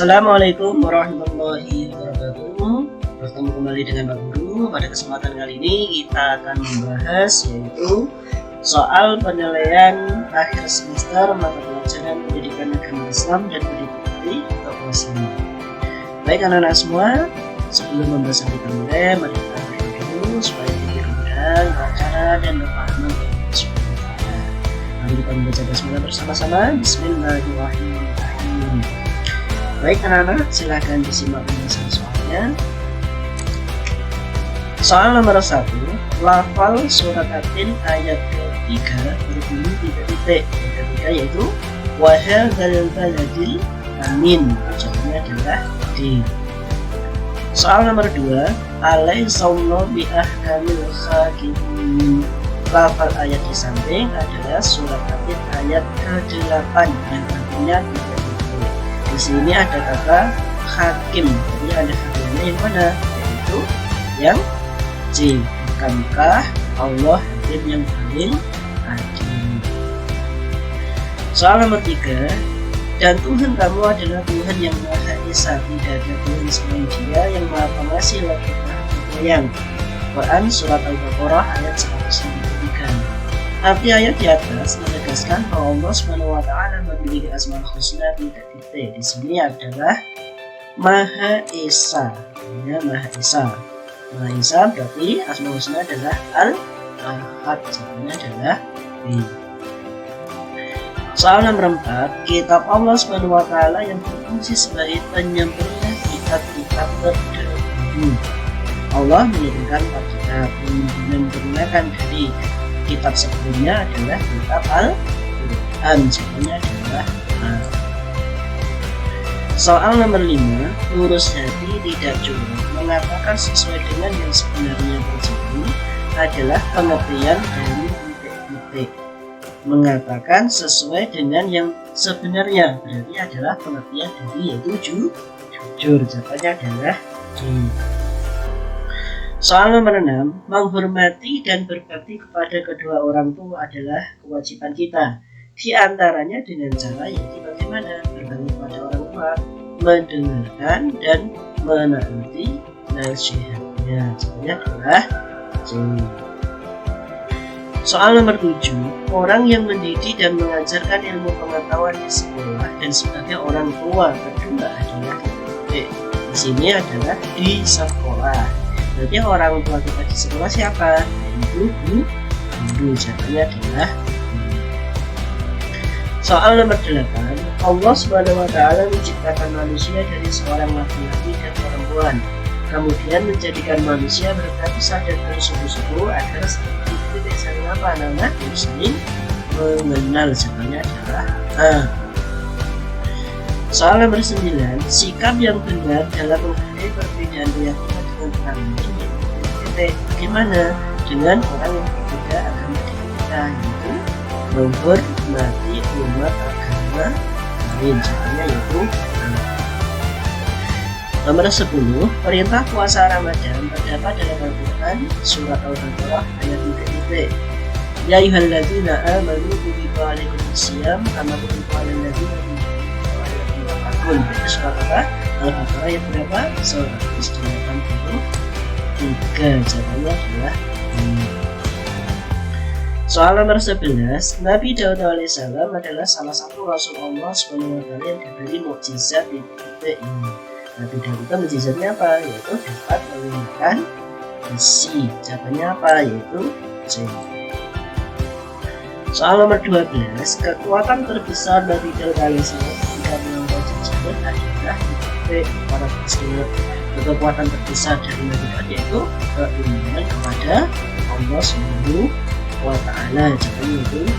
Assalamualaikum warahmatullahi wabarakatuh. Bertemu kembali dengan Pak Guru. Pada kesempatan kali ini kita akan membahas yaitu soal penilaian akhir semester mata pelajaran pendidikan agama Islam dan pendidikan atau kelas 5. Baik anak-anak semua, sebelum membahas yang kita mulai, mari kita berdoa dulu supaya diberi kemudahan, kelancaran dan kepahaman dari Allah Subhanahu wa Ta'ala. Mari kita membaca basmalah bersama-sama. Bismillahirrahmanirrahim. Baik anak-anak, silahkan disimak penjelasan soalnya. Soal nomor 1, lafal surat At-Tin ayat ke-3 berbunyi titik-titik. Yang ketiga yaitu wahadzal baladil amin. Jawabannya adalah D. Soal nomor 2, alaihsallahu bi ahkamil hakimin. Lafal ayat di samping adalah surat At-Tin ayat ke-8 yang artinya titik-titik. Di sini ada kata hakim, jadi ada hakimnya yang mana? Yaitu yang C. Bukankah Allah hakim yang paling adil? Soal nomor 3, dan Tuhan kamu adalah Tuhan yang Maha Esa, tidak ada Tuhan selain Dia yang Maha Pengasih lagi Maha Penyayang. Quran surat Al-Baqarah ayat 193. Arti ayat di atas menegaskan bahwa Allah SWT memiliki asmaul husna titik-titik. Di sini adalah Maha Esa, ya, Maha Esa. Maha Esa berarti asmaul husna adalah Al-Ahad, jawabannya adalah B. Soal nomor 4, kitab Allah SWT yang berfungsi sebagai penyempurna kitab-kitab terdahulu. Allah menurunkan kitab yang menyempurnakan dari kitab sebelumnya adalah kitab Al-Quran, jawabannya adalah A. Soal nomor 5, lurus hati tidak curang mengatakan sesuai dengan yang sebenarnya terjadi adalah pengertian dari titik-titik. Mengatakan sesuai dengan yang sebenarnya berarti adalah pengertian dari yaitu jujur, jawabannya adalah D. Soal nomor 6, menghormati dan berbakti kepada kedua orang tua adalah kewajiban kita. Di antaranya dengan cara yaitu bagaimana berbakti kepada orang tua, mendengarkan dan menaati nasihatnya. Jawabannya adalah C. Soal nomor 7, orang yang mendidik dan mengajarkan ilmu pengetahuan di sekolah dan sebagai orang tua kedua adalah di sini adalah di sekolah. Berarti orang tua kita di sekolah siapa? Yaitu guru. Jawabannya adalah soal nomor 8, Allah SWT menciptakan manusia dari seorang laki-laki dan perempuan, kemudian menjadikan manusia berpisah dan bersuku-suku agar seperti tidak saling apa saling mengenal. Jawabannya adalah A. Soal nomor 9, sikap yang benar dalam menghargai perbedaan keyakinan dengan orang lain yaitu bagaimana dengan orang yang berbeda agama dengan kita, yaitu menghormati umat agama lain. Jawabannya yaitu nomor 10, perintah puasa Ramadan terdapat dalam Al-Quran surat Al-Baqarah ayat 3. Ya ayyuhalladzina amanu kutiba alaikumusiyam kama kutiba alal ladzina min qablikum. Surat apa? Al-Baqarah ayat berapa? 183. Jawabannya adalah soal nomor 11, Nabi Daud alaihissalam adalah salah satu Rasul Allah SWT yang diberi mukjizat di titik ini. Nabi Daud itu mukjizatnya apa? Yaitu dapat menggunakan besi. Jawabannya apa? Yaitu C. Soal nomor 12, kekuatan terbesar Nabi Daud alaihissalam ketika melawan jajahan adalah di titik para tersebut. Kekuatan terbesar dari Nabi Daud yaitu keimanan kepada Allah Subhanahu wa Ta'ala. Jawabannya itu D.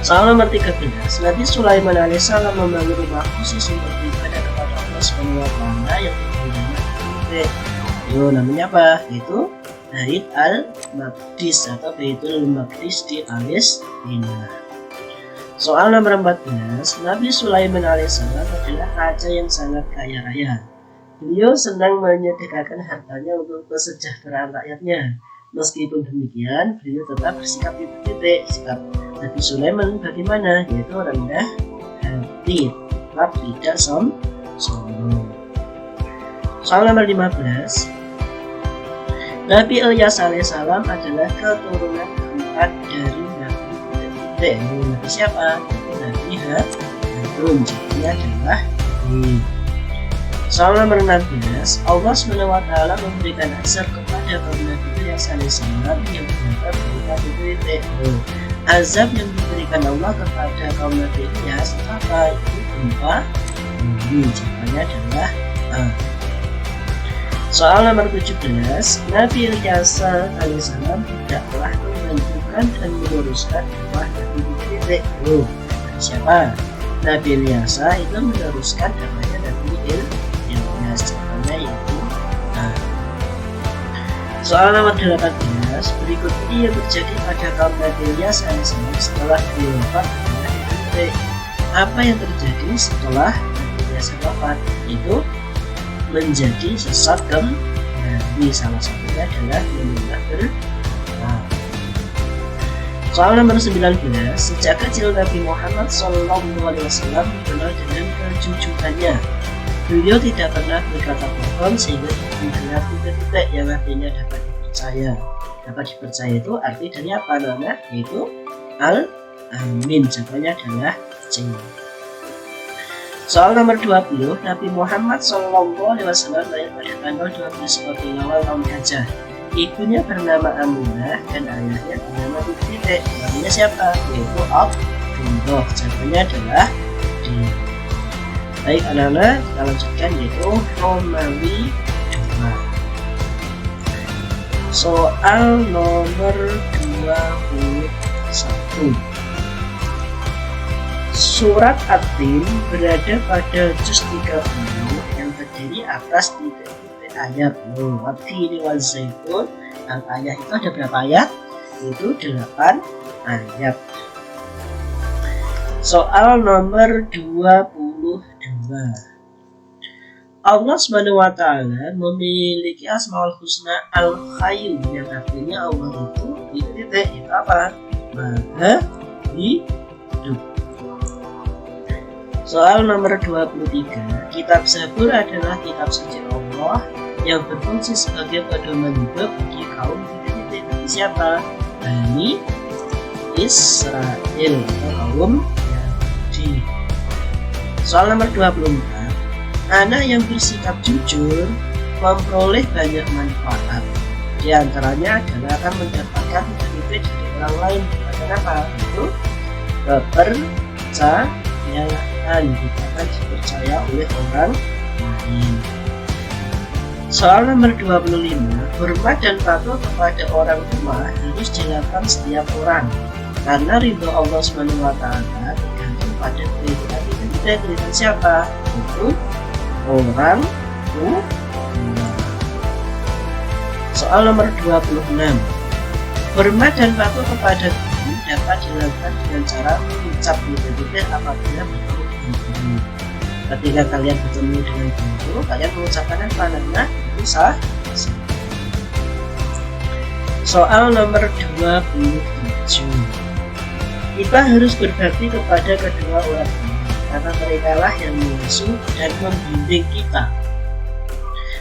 Soal nomor 13, Nabi Sulaiman alaihissalam membangun rumah khusus untuk beribadah kepada Allah Subhanahu wa Ta'ala yang bernama titik. Namanya apa? Yaitu Bait al-Maqdis atau Baitul Maqdis di Palestina. Soal nomor 14, Nabi Sulaiman alaihissalam adalah raja yang sangat kaya raya. Beliau senang menyedekahkan hartanya untuk kesejahteraan rakyatnya. Meskipun demikian, beliau tetap bersikap titik. Sikap Nabi Sulaiman bagaimana? Yaitu rendah hati. tetap tidak sombong. Soal nomor 15. Nabi Ilyas alaihissalam adalah keturunan keempat dari Nabi Nabi siapa? Nabi Harun. Jadinya adalah Soal nomor 16. Allah SWT memberikan azab kepada kaum Nabi Ilyas alaihissalam yang berupa berita. Azab yang diberikan Allah kepada kaum Nabi Ilyas apa? Itu berupa jawabannya adalah Soal nomor 17. Nabi Ilyas alaihissalam tidaklah menentukan dan meluruskan dakwah Nabi siapa? Nabi Ilyas itu meneruskan dakwahnya Nabi Ilyas. Jawabannya yaitu Soal nomor 18. Berikut ini yang terjadi pada kaum Nabi Ilyas alaihissalam setelah beliau wafat adalah apa yang terjadi setelah Nabi Ilyas wafat? Itu menjadi sesat kembali. Salah satunya adalah menyembah berhala. Soal nomor 19. Sejak kecil Nabi Muhammad SAW dikenal dengan kejujurannya. Beliau tidak pernah berkata bohong sehingga dikenal titik yang artinya dapat dipercaya. Dapat dipercaya itu arti dari apa namanya? Yaitu al-amin. Jawabannya adalah C. Soal nomor 20. Nabi Muhammad SAW lahir pada tanggal 20 awal tahun Gajah. Ibunya bernama Aminah dan ayahnya bernama Titik. Namanya siapa? Yaitu Abdullah. Jawabannya adalah D. Baik anak-anak, kita lanjutkan yaitu Romawi 2. Soal nomor 21. Surat At-Tin berada pada juz 30 yang terdiri atas titik-titik ayat. Wat-tini waz-zaitun. Ayat itu ada berapa ayat? Itu 8 ayat. Soal nomor 22. Allah SWT memiliki Asmaul Husna Al-Qayyum yang artinya Allah itu apa? Maha hidup. Soal nomor 23. Kitab Zabur adalah kitab suci Allah yang berfungsi sebagai pedoman hidup bagi kaum Nabi siapa? Bani Israel atau kaum Yahudi. Soal nomor 24. Anak yang bersikap jujur memperoleh banyak manfaat. Di antaranya adalah akan mendapatkan benefit dari orang lain. Kenapa? Itu kepercayaan. Kita akan dipercaya oleh orang lain. Soal nomor 25. Hormat dan patuh kepada orang tua harus dilakukan setiap orang karena ridho Allah SWT tergantung pada keinginan siapa? Itu orang tua. Soal nomor 26. Hormat dan patuh kepada guru dapat dilakukan dengan cara mengucap titik apabila bertemu dengan guru. Ketika kalian bertemu dengan guru, kalian mengucapkan apa namanya? Itu sah. Soal nomor 27. Kita harus berbakti kepada kedua orang tua karena mereka lah yang mengasuh dan membimbing kita.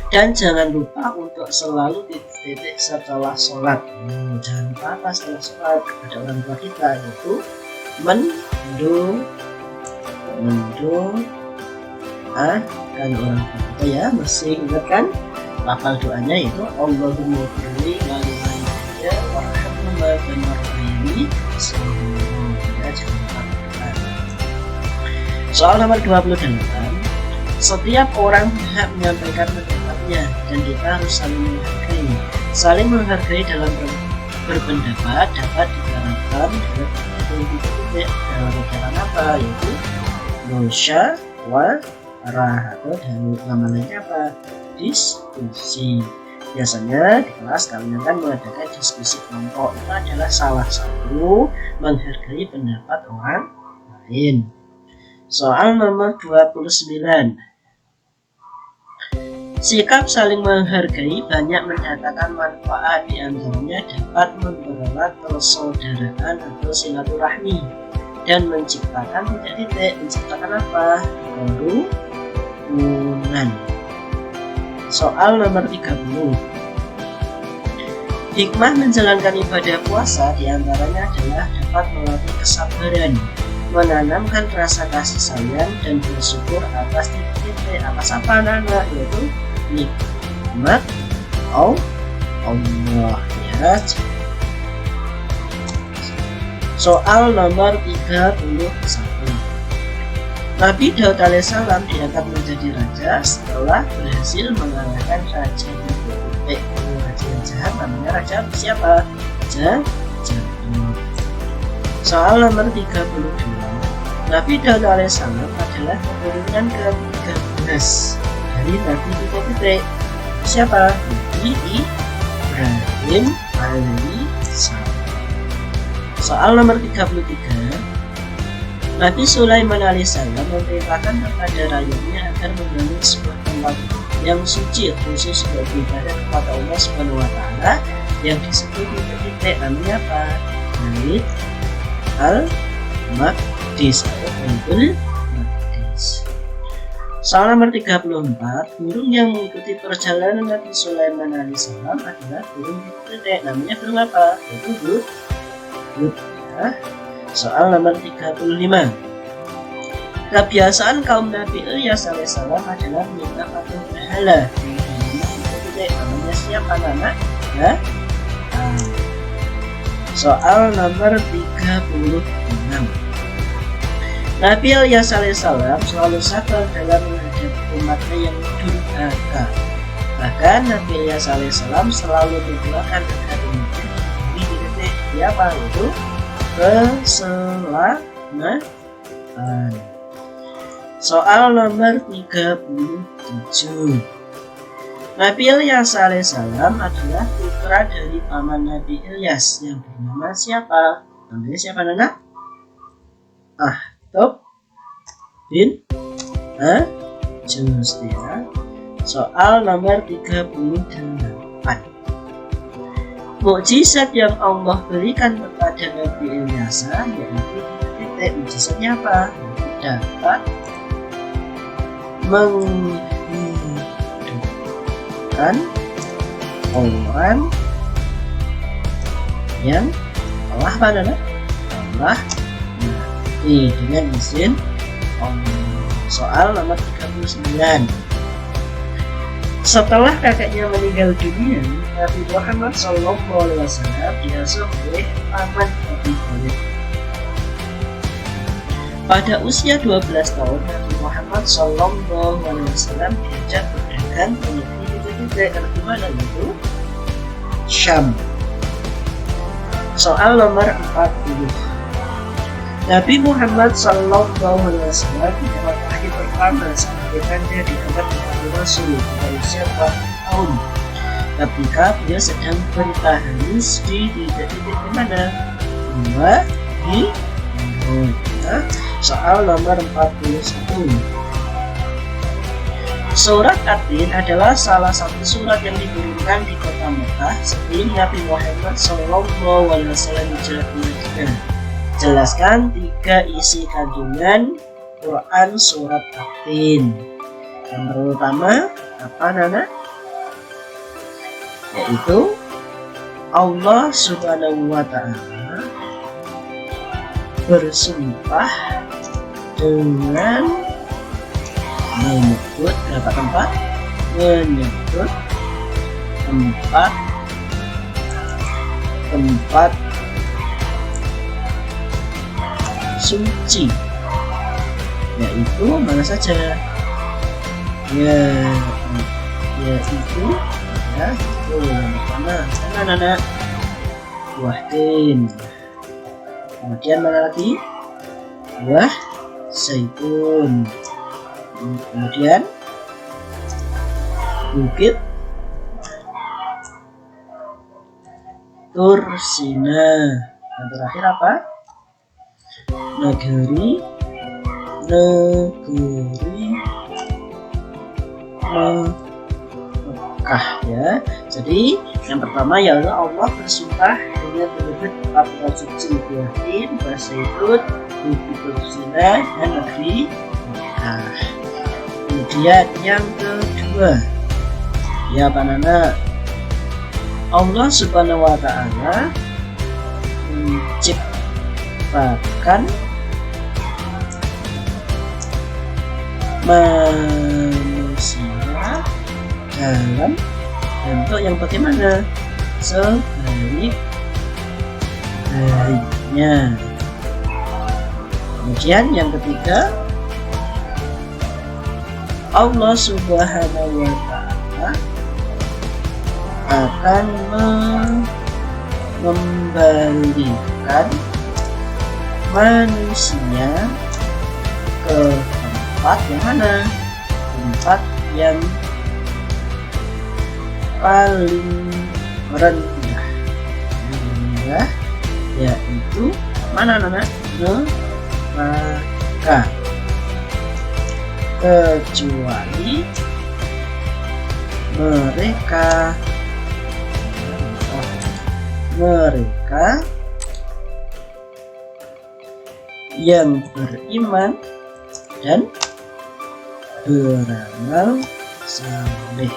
Dan jangan lupa untuk selalu titik setelah sholat. Jangan lupa setelah sholat kepada orang tua kita yaitu mendoakan orang tua kita ya. Masih ingat kan? Lafal doanya itu Allahumma firli wa liwalidayya warhamhuma kama rabbayani shaghira. Jangan lupa berdoa. Soal nomor 28. Setiap orang berhak menyampaikan pendapatnya dan kita harus saling menghargai. Saling menghargai dalam berpendapat dapat diterapkan dalam ajaran apa? Yaitu musyawarah atau namanya apa? Diskusi. Biasanya di kelas kalian kan mengadakan diskusi kelompok. Itu adalah salah satu menghargai pendapat orang lain. Soal nomor 29. Sikap saling menghargai banyak mendatangkan manfaat, di antaranya dapat mempererat persaudaraan atau silaturahmi. dan menciptakan titik-titik. Menciptakan apa? Kerukunan. Soal nomor 30. Hikmah menjalankan ibadah puasa diantaranya adalah dapat melatih kesabaran, menanamkan rasa kasih sayang dan bersyukur atas titik-titik atas apa anak-anak, yaitu nikmat Allah ya. Soal nomor 31. Nabi Daud alaihissalam diangkat menjadi raja setelah berhasil mengalahkan raja yang jahat, namanya raja siapa? Jalut. Soal nomor 32. Nabi Daud alaihissalam adalah keturunan ke-13 dari Nabi titik-titik. Siapa? Nabi Ibrahim alaihissalam. Soal nomor 33. Nabi Sulaiman alaihissalam memerintahkan kepada rakyatnya agar membangun sebuah tempat yang suci khusus untuk beribadah kepada Allah Subhanahu wa Ta'ala yang disebut titik-titik, namanya apa? Bait Al-Maqdis atau Baitul Maqdis. Soal nomor 34. Burung yang mengikuti perjalanan Nabi Sulaiman alaihissalam adalah burung titik-titik, namanya burung apa? Yaitu Hud ya. Soal nomor 35. Kebiasaan kaum Nabi Ilyas alaihissalam adalah menyembah patung berhala. Namanya siapa anak? Ya. Soal nomor 36. Nabi Ilyas alaihissalam selalu sabar dalam menghadapi umatnya yang durhaka. Bahkan Nabi Ilyas alaihissalam selalu mendoakan agar umatnya di titik apa itu keselamatan. Soal nomor 37. Nabi Ilyas alaihissalam adalah putra dari paman Nabi Ilyas yang bernama siapa? Namanya siapa anak? Ahtub bin Ajuz ya. Soal nomor 38. Mukjizat yang Allah berikan kepada Nabi Ilyas yaitu titik. Mukjizatnya apa? Dapat menghidupkan orang yang Allah Allah mati dengan izin Allah. Soal nomor 39. Setelah kakeknya meninggal dunia, Nabi Muhammad SAW diasuh oleh paman Abi Thalib. Pada usia 12 tahun, Nabi Muhammad SAW diajak berdagang menuju titik di mana itu? Syam. Soal nomor 40. Nabi Muhammad SAW mendapat wahyu pertama sebagai tanda dianggap menjadi Rasul pada usia 4 tahun. Ketika beliau sedang bertahan di titik di mana? Di Mekah. Soal nomor 41. Surat At-Tin adalah salah satu surat yang diturunkan di kota Mekah sebelum Nabi Muhammad SAW hijrah ke Madinah. Jelaskan 3 isi kandungan Quran surat At-Tin. Yang pertama apa Nana? Yaitu Allah Subhanahu wa Ta'ala bersumpah dengan menyebut berapa tempat? Menyebut tempat suci, yaitu mana saja? Yaitu ya itu yang pertama anak-anak Wahdin. Kemudian mana lagi? Wah Zaitun. Kemudian Bukit Tursina. Dan terakhir apa? Negeri Mekah ya. Jadi Yang pertama yaitu Allah bersumpah dengan menyebut 4 bulan suci, Ibrahim, Zaitun, Zina, dan negeri Mekah. Kemudian yang kedua, ya Nana, Allah Subhanahu wa Ta'ala menciptakan manusia dalam bentuk yang bagaimana? Sebaik-baiknya. Kemudian yang ketiga, Allah Subhanahu wa Ta'ala akan mengembalikan manusia ke tempat yang mana? Tempat yang paling rendah, yaitu mana anak? Neraka. Kecuali mereka yang beriman dan beramal saleh.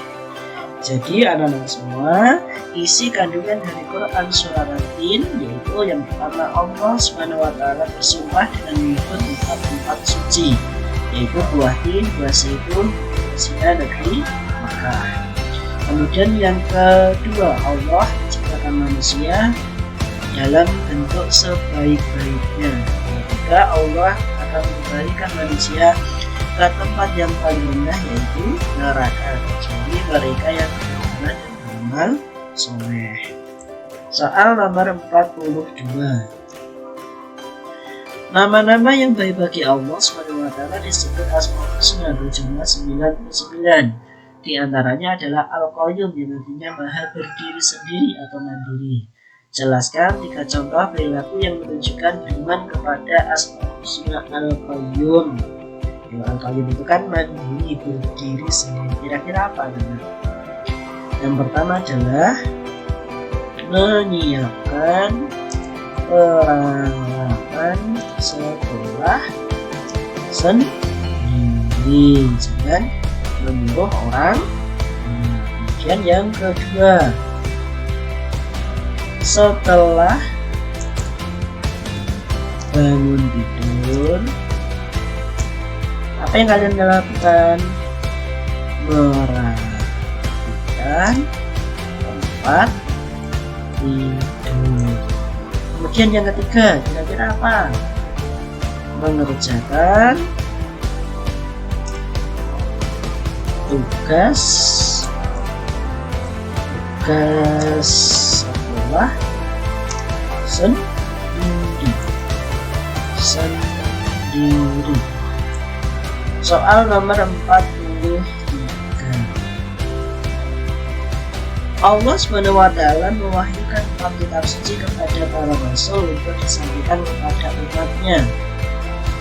Jadi anak-anak semua, isi kandungan dari Quran surah At-Tin yaitu yang pertama, Allah Subhanahu wa Ta'ala bersumpah dengan menyebut 4 tempat suci, yaitu buah tin, buah zaitun, Zina, negeri Mekah. Kemudian yang kedua, Allah menciptakan manusia dalam bentuk sebaik-baiknya. Yang ketiga, Allah akan mengembalikan manusia ke tempat yang paling rendah, yaitu neraka, kecuali mereka yang beriman dan beramal soleh. Soal nomor 42. Nama-nama yang baik bagi Allah SWT disebut Asmaul Husna berjumlah 99. Di antaranya adalah Al-Qayyum yang artinya maha berdiri sendiri atau mandiri. Jelaskan 3 contoh perilaku yang menunjukkan beriman kepada Asmaul Husna Al-Qayyum. Al-Qayyum itu kan mandiri, berdiri sendiri. Kira-kira apa namanya? Yang pertama adalah menyiapkan peralatan sekolah sendiri, jangan menyuruh orang. Kemudian yang kedua, setelah bangun tidur, apa yang kalian lakukan? Merapikan tempat tidur. Kemudian yang ketiga, kira-kira apa? Mengerjakan tugas sekolah sendiri. Soal nomor 43. Allah Subhanahu wa Ta'ala mewahyukan 4 kitab suci kepada para rasul untuk disampaikan kepada umatnya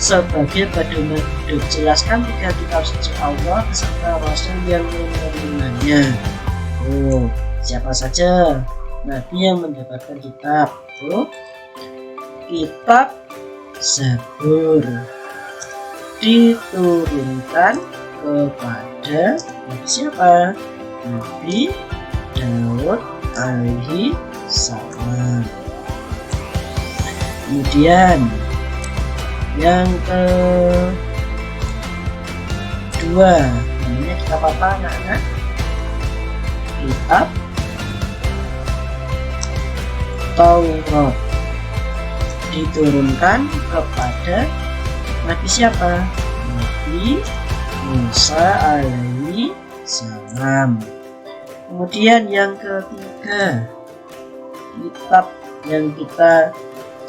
sebagai pedoman hidup. Jelaskan 3 kitab suci Allah beserta rasul yang menerimanya. Siapa saja nabi yang mendapatkan kitab? Kitab Zabur diturunkan kepada Nabi siapa? Nabi Daud alaihi salam. Kemudian yang kedua, namanya kitab apa anak-anak? Kitab Taurat diturunkan kepada Nabi siapa? Nabi Musa alaihi salam. Kemudian yang ketiga, kitab yang kita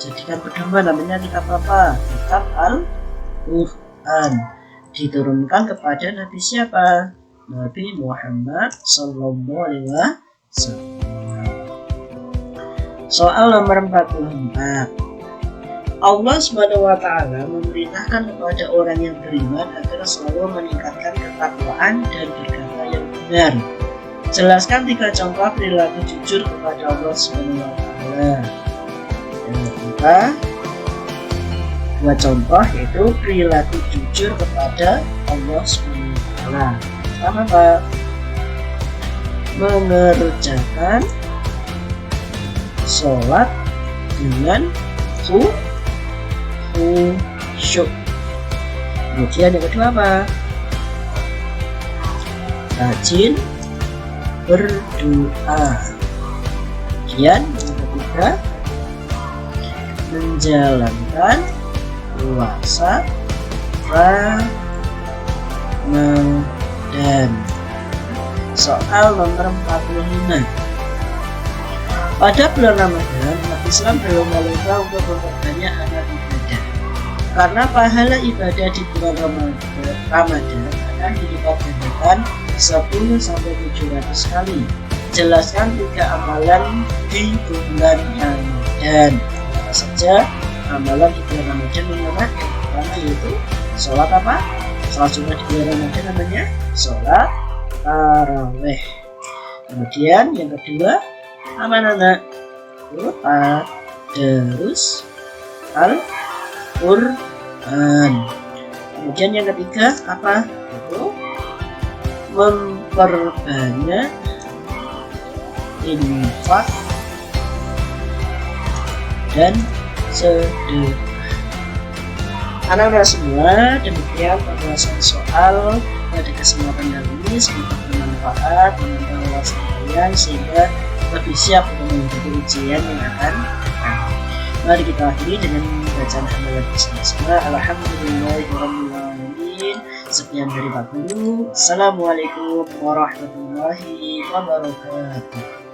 jadikan pedoman namanya kitab apa? Kitab Al-Quran diturunkan kepada Nabi siapa? Nabi Muhammad Sallallahu Alaihi Wasallam. Soal nomor 44. Allah Subhanahu wa Ta'ala memerintahkan kepada orang yang beriman agar selalu meningkatkan ketakwaan dan berkata yang benar. Jelaskan 3 contoh perilaku jujur kepada Allah Subhanahu wa taala. Yang kedua, 2 contoh yaitu perilaku jujur kepada Allah Subhanahu wa taala. Pertama, Pak, mengerjakan sholat dengan khusyuk. Kemudian yang kedua apa? Rajin berdoa. Kemudian yang ketiga, menjalankan puasa Ramadan. Soal nomor 45. Pada bulan Ramadan, umat Islam berlomba-lomba untuk memperbanyak amal ibadah. Karena pahala ibadah di bulan Ramadan akan dilipat gandakan 10-700 kali. Jelaskan 3 amalan di bulan Ramadan. Apa saja amalan di bulan Ramadan mengenai yang pertama yaitu sholat apa? Sholat Jumat di bulan Ramadan namanya sholat taraweh. Kemudian yang kedua, apa anak? Tadarus Al-Quran. Kemudian yang ketiga apa? Itu memperbanyak infak dan sedekah. Anak-anak semua, demikian pembahasan soal pada kesempatan kali ini. Semoga bermanfaat, menambah wawasan kalian sehingga lebih siap untuk mengikuti ujian yang akan datang. Mari kita akhiri dengan bacaan hamalan bersama-sama. Alhamdulillahirrahmanirrahim. Sekian dari Pak Guru. Assalamualaikum warahmatullahi wabarakatuh.